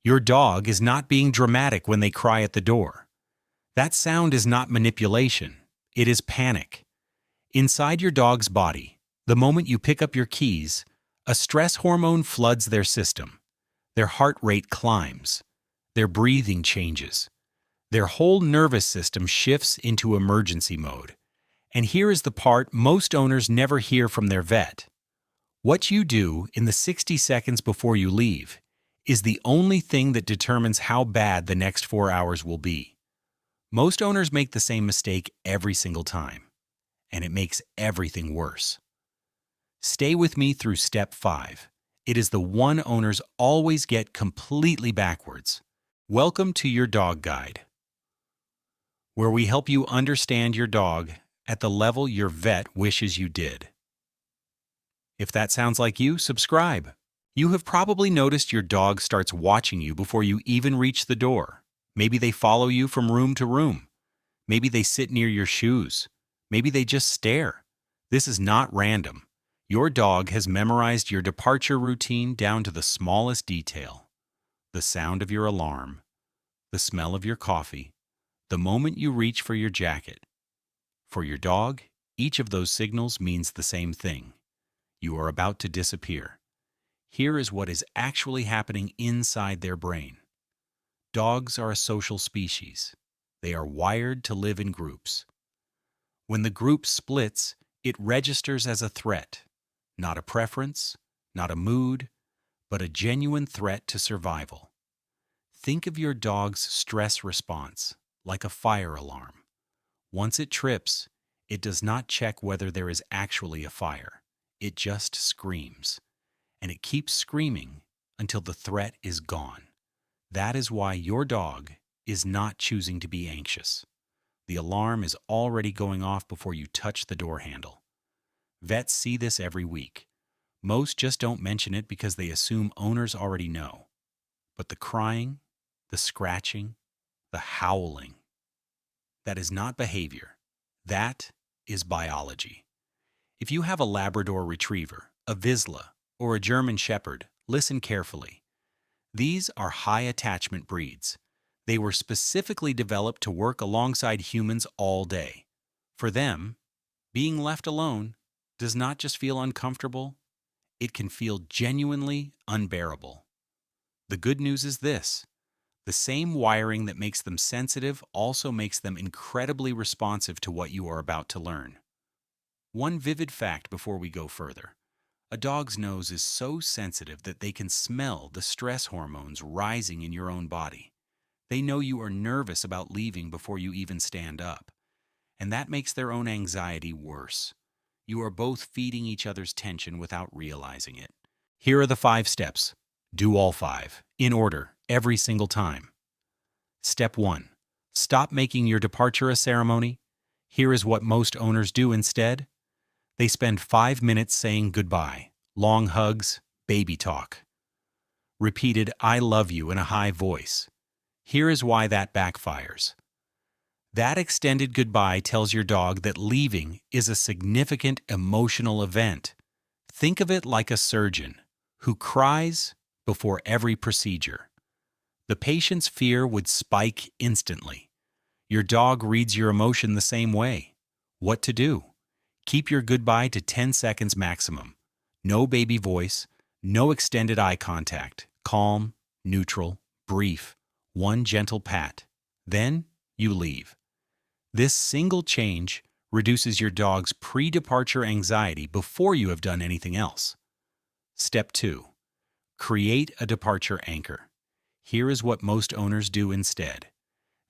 Your dog is not being dramatic when they cry at the door. That sound is not manipulation. It is panic. Inside your dog's body, the moment you pick up your keys, a stress hormone floods their system. Their heart rate climbs. Their breathing changes. Their whole nervous system shifts into emergency mode. And here is the part most owners never hear from their vet. What you do in the 60 seconds before you leave is the only thing that determines how bad the next 4 hours will be. Most owners make the same mistake every single time, and it makes everything worse. Stay with me through step 5. It is the one owners always get completely backwards. Welcome to your dog guide, where we help you understand your dog at the level your vet wishes you did. If that sounds like you, subscribe. You have probably noticed your dog starts watching you before you even reach the door. Maybe they follow you from room to room. Maybe they sit near your shoes. Maybe they just stare. This is not random. Your dog has memorized your departure routine down to the smallest detail. The sound of your alarm, the smell of your coffee, the moment you reach for your jacket. For your dog, each of those signals means the same thing. You are about to disappear. Here is what is actually happening inside their brain. Dogs are a social species. They are wired to live in groups. When the group splits, it registers as a threat, not a preference, not a mood, but a genuine threat to survival. Think of your dog's stress response like a fire alarm. Once it trips, it does not check whether there is actually a fire. It just screams. And it keeps screaming until the threat is gone. That is why your dog is not choosing to be anxious. The alarm is already going off before you touch the door handle. Vets see this every week. Most just don't mention it because they assume owners already know. But the crying, the scratching, the howling, that is not behavior. That is biology. If you have a Labrador Retriever, a Vizsla, or a German Shepherd, listen carefully. These are high attachment breeds. They were specifically developed to work alongside humans all day. For them, being left alone does not just feel uncomfortable, it can feel genuinely unbearable. The good news is this: the same wiring that makes them sensitive also makes them incredibly responsive to what you are about to learn. One vivid fact before we go further. A dog's nose is so sensitive that they can smell the stress hormones rising in your own body. They know you are nervous about leaving before you even stand up. And that makes their own anxiety worse. You are both feeding each other's tension without realizing it. Here are the 5 steps. Do all 5, in order, every single time. Step 1. Stop making your departure a ceremony. Here is what most owners do instead. They spend 5 minutes saying goodbye, long hugs, baby talk. Repeated "I love you" in a high voice. Here is why that backfires. That extended goodbye tells your dog that leaving is a significant emotional event. Think of it like a surgeon who cries before every procedure. The patient's fear would spike instantly. Your dog reads your emotion the same way. What to do? Keep your goodbye to 10 seconds maximum. No baby voice, no extended eye contact. Calm, neutral, brief, one gentle pat. Then you leave. This single change reduces your dog's pre-departure anxiety before you have done anything else. Step 2. Create a departure anchor. Here is what most owners do instead.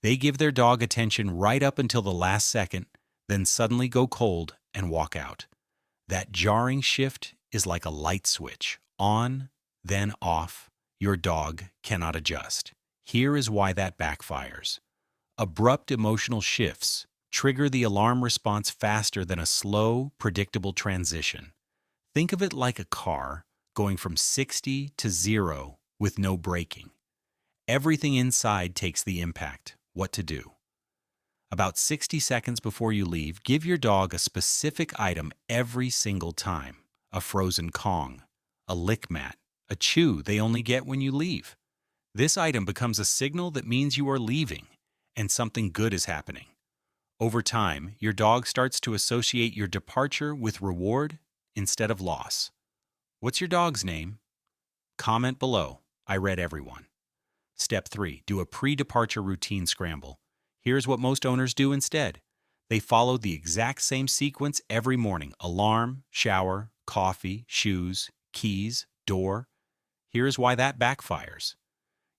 They give their dog attention right up until the last second, then suddenly go cold and walk out. That jarring shift is like a light switch. On, then off. Your dog cannot adjust. Here is why that backfires. Abrupt emotional shifts trigger the alarm response faster than a slow, predictable transition. Think of it like a car going from 60 to 0 with no braking. Everything inside takes the impact. What to do? About 60 seconds before you leave, give your dog a specific item every single time. A frozen Kong, a lick mat, a chew they only get when you leave. This item becomes a signal that means you are leaving and something good is happening. Over time, your dog starts to associate your departure with reward instead of loss. What's your dog's name? Comment below. I read everyone. Step 3. Do a pre-departure routine scramble. Here's what most owners do instead. They follow the exact same sequence every morning. Alarm, shower, coffee, shoes, keys, door. Here's why that backfires.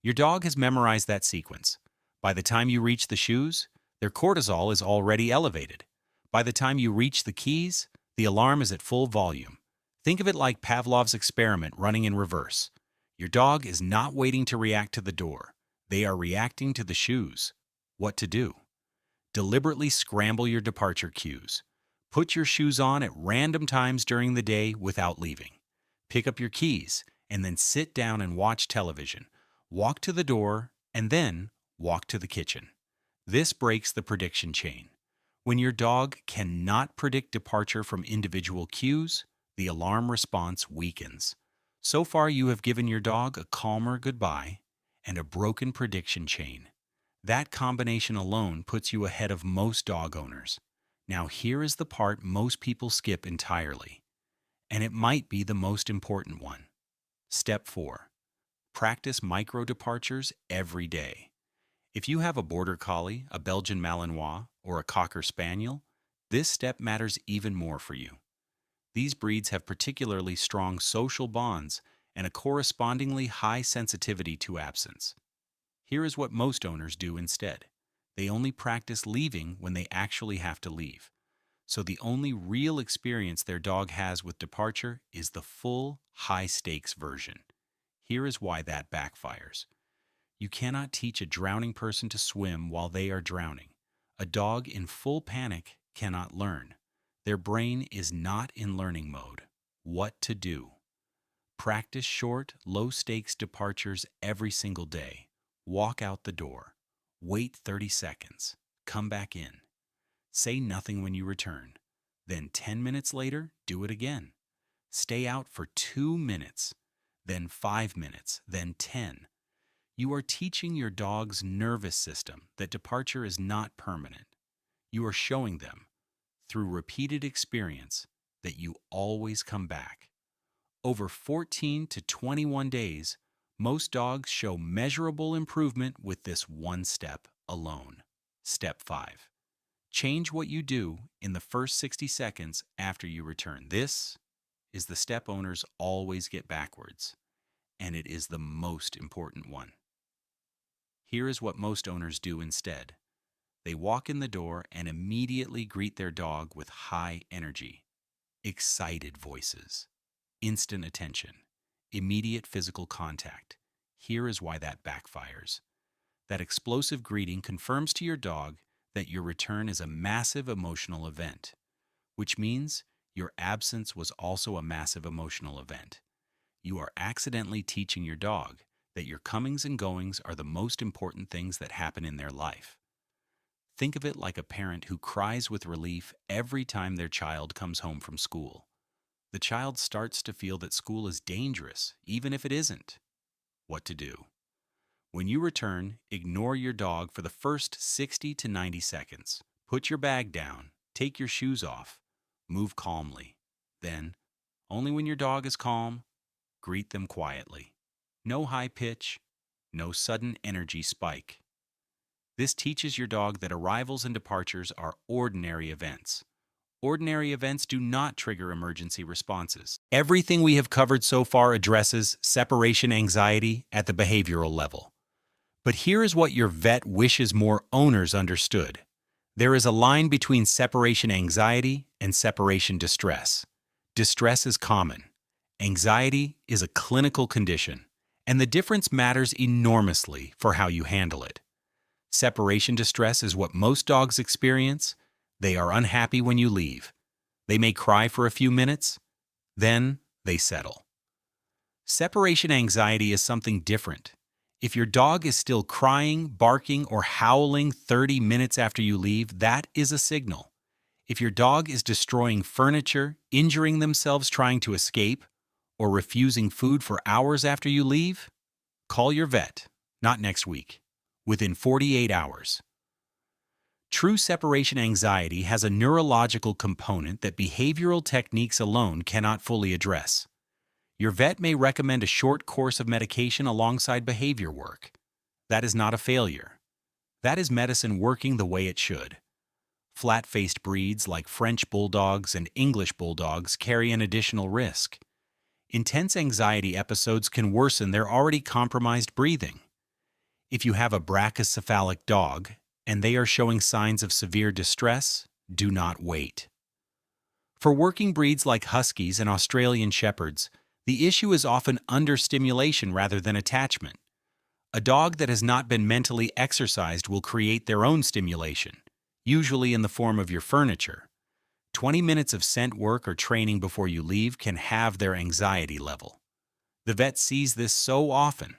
Your dog has memorized that sequence. By the time you reach the shoes, their cortisol is already elevated. By the time you reach the keys, the alarm is at full volume. Think of it like Pavlov's experiment running in reverse. Your dog is not waiting to react to the door. They are reacting to the shoes. What to do? Deliberately scramble your departure cues. Put your shoes on at random times during the day without leaving. Pick up your keys and then sit down and watch television. Walk to the door and then walk to the kitchen. This breaks the prediction chain. When your dog cannot predict departure from individual cues, the alarm response weakens. So far, you have given your dog a calmer goodbye and a broken prediction chain. That combination alone puts you ahead of most dog owners. Now, here is the part most people skip entirely, and it might be the most important one. Step 4. Practice micro departures every day. If you have a Border Collie, a Belgian Malinois, or a Cocker Spaniel, this step matters even more for you. These breeds have particularly strong social bonds and a correspondingly high sensitivity to absence. Here is what most owners do instead. They only practice leaving when they actually have to leave. So the only real experience their dog has with departure is the full, high-stakes version. Here is why that backfires. You cannot teach a drowning person to swim while they are drowning. A dog in full panic cannot learn. Their brain is not in learning mode. What to do? Practice short, low-stakes departures every single day. Walk out the door. Wait 30 seconds. Come back in. Say nothing when you return. Then 10 minutes later, do it again. Stay out for 2 minutes, then 5 minutes, then 10. You are teaching your dog's nervous system that departure is not permanent. You are showing them, through repeated experience, that you always come back. Over 14 to 21 days, most dogs show measurable improvement with this one step alone. Step 5. Change what you do in the first 60 seconds after you return. This is the step owners always get backwards, and it is the most important one. Here is what most owners do instead. They walk in the door and immediately greet their dog with high energy, excited voices, instant attention, immediate physical contact. Here is why that backfires. That explosive greeting confirms to your dog that your return is a massive emotional event, which means your absence was also a massive emotional event. You are accidentally teaching your dog that your comings and goings are the most important things that happen in their life. Think of it like a parent who cries with relief every time their child comes home from school. The child starts to feel that school is dangerous, even if it isn't. What to do? When you return, ignore your dog for the first 60 to 90 seconds. Put your bag down, take your shoes off, move calmly. Then, only when your dog is calm, greet them quietly. No high pitch, no sudden energy spike. This teaches your dog that arrivals and departures are ordinary events. Ordinary events do not trigger emergency responses. Everything we have covered so far addresses separation anxiety at the behavioral level. But here is what your vet wishes more owners understood. There is a line between separation anxiety and separation distress. Distress is common. Anxiety is a clinical condition, and the difference matters enormously for how you handle it. Separation distress is what most dogs experience. They are unhappy when you leave. They may cry for a few minutes, then they settle. Separation anxiety is something different. If your dog is still crying, barking, or howling 30 minutes after you leave, that is a signal. If your dog is destroying furniture, injuring themselves trying to escape, or refusing food for hours after you leave, call your vet. not next week, within 48 hours. True separation anxiety has a neurological component that behavioral techniques alone cannot fully address. Your vet may recommend a short course of medication alongside behavior work. That is not a failure. That is medicine working the way it should. Flat-faced breeds like French bulldogs and English bulldogs carry an additional risk. Intense anxiety episodes can worsen their already compromised breathing. If you have a brachycephalic dog and they are showing signs of severe distress, do not wait. For working breeds like Huskies and Australian Shepherds, the issue is often understimulation rather than attachment. A dog that has not been mentally exercised will create their own stimulation, usually in the form of your furniture. 20 minutes of scent work or training before you leave can halve their anxiety level. The vet sees this so often.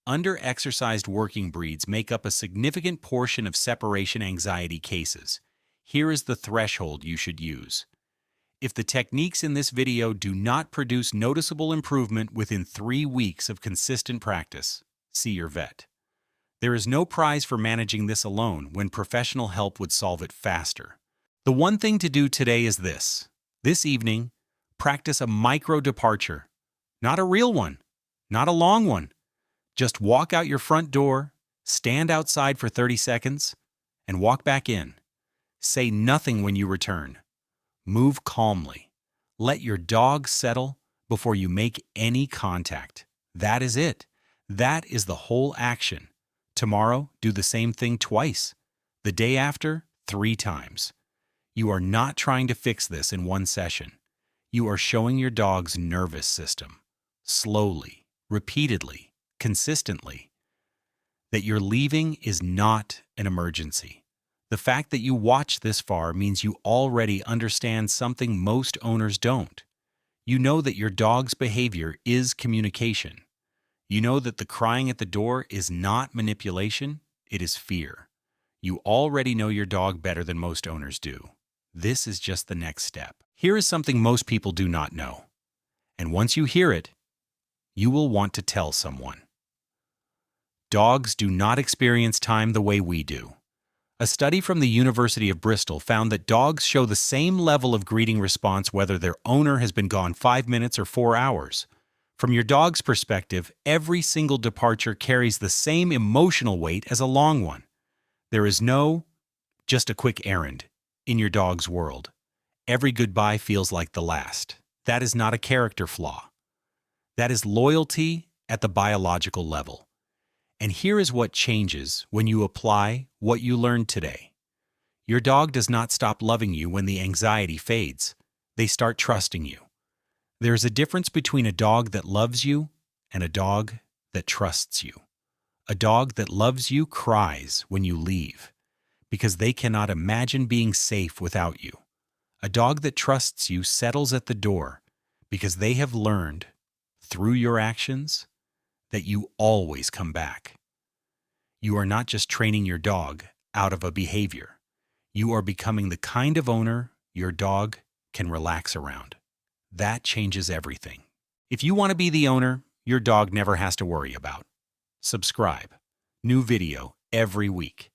Under-exercised working breeds make up a significant portion of separation anxiety cases. Here is the threshold you should use. If the techniques in this video do not produce noticeable improvement within 3 weeks of consistent practice, see your vet. There is no prize for managing this alone when professional help would solve it faster. The one thing to do today is this. This evening, practice a micro departure. Not a real one, not a long one. Just walk out your front door, stand outside for 30 seconds, and walk back in. Say nothing when you return. Move calmly. Let your dog settle before you make any contact. That is it. That is the whole action. Tomorrow, do the same thing twice. The day after, 3 times. You are not trying to fix this in one session. You are showing your dog's nervous system, slowly, repeatedly, consistently, that your leaving is not an emergency. The fact that you watched this far means you already understand something most owners don't. You know that your dog's behavior is communication. You know that the crying at the door is not manipulation, it is fear. You already know your dog better than most owners do. This is just the next step. Here is something most people do not know. And once you hear it, you will want to tell someone. Dogs do not experience time the way we do. A study from the University of Bristol found that dogs show the same level of greeting response whether their owner has been gone 5 minutes or 4 hours. From your dog's perspective, every single departure carries the same emotional weight as a long one. There is no, just a quick errand, in your dog's world. Every goodbye feels like the last. That is not a character flaw. That is loyalty at the biological level. And here is what changes when you apply what you learned today. Your dog does not stop loving you when the anxiety fades. They start trusting you. There is a difference between a dog that loves you and a dog that trusts you. A dog that loves you cries when you leave because they cannot imagine being safe without you. A dog that trusts you settles at the door because they have learned, through your actions, that you always come back. You are not just training your dog out of a behavior. You are becoming the kind of owner your dog can relax around. That changes everything. If you want to be the owner your dog never has to worry about, subscribe. New video every week.